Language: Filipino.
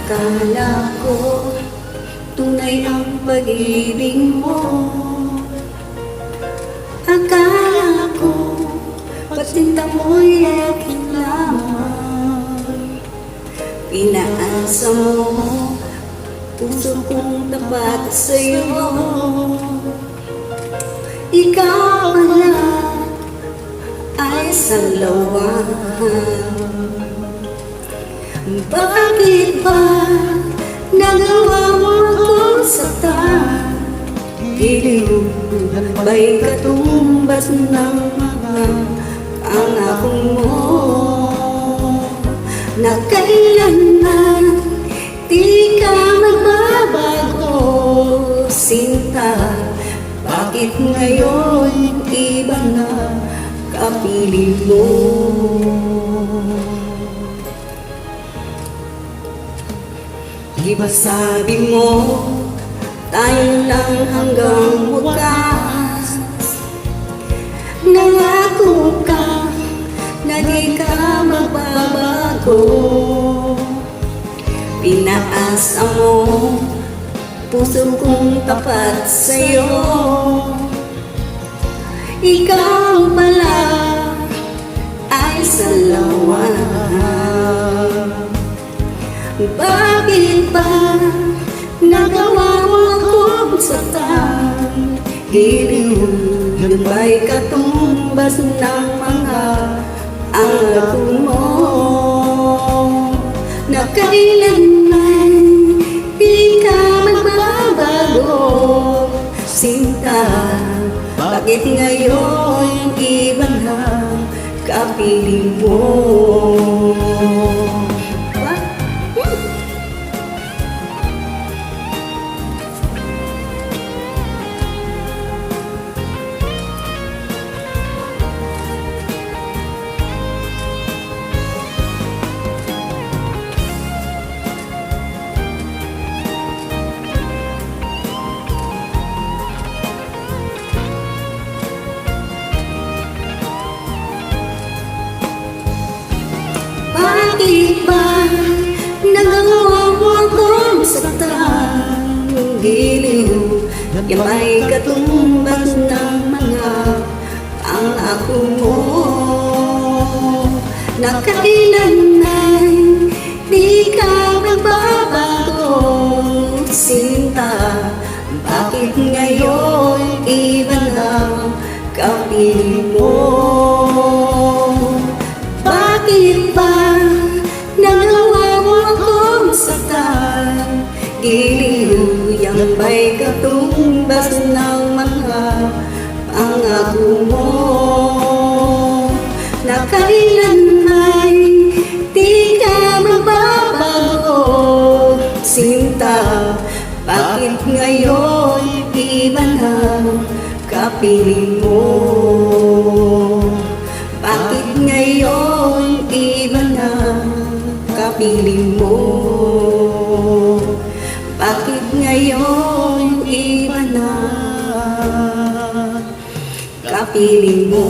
Akala ko tunay ang pag-ibig mo. Akala ko pagsinta mo'y aking lamang. Pinaasa mo puso kong tapat sa'yo. Ikaw pala ay salawahan. Bakit ba nagawa mo akong saktan? Giliw ba'y katumbas ng mga pangako mo? Na kailanman di ka magbabago, sinta. Bakit ngayon iba na kapiling mo? Di ba sabi mo tayo lang hanggang wakas? Nangako ka na di ka magbabago. Pinaasa mo puso kong tapat sa'yo. Ikaw pala ay salawahan. Bakit ba nagawa mo akong saktan? Giliw yun ba'y katumbas ng mga angako mo? Na kailanman di ka magbabago, sinta. Bakit ngayon iba na kapiling mo? Bakit ba nagawa mo akong saktan? Giliw yan may katumbas ng mga pangako mo. Na kailanman di ka magbabago, sinta. Bakit ngayon iba na kapiling mo? Bakit ba nagawa mo akong saktan? Giliw yan ba'y katumbas ng mga pangako mo? Na kailanman di ka magbabago, sinta. Bakit ngayon iba na kapiling mo? Bakit ngayon iba na kapiling mo? Bakit ngayon iba na kapiling mo?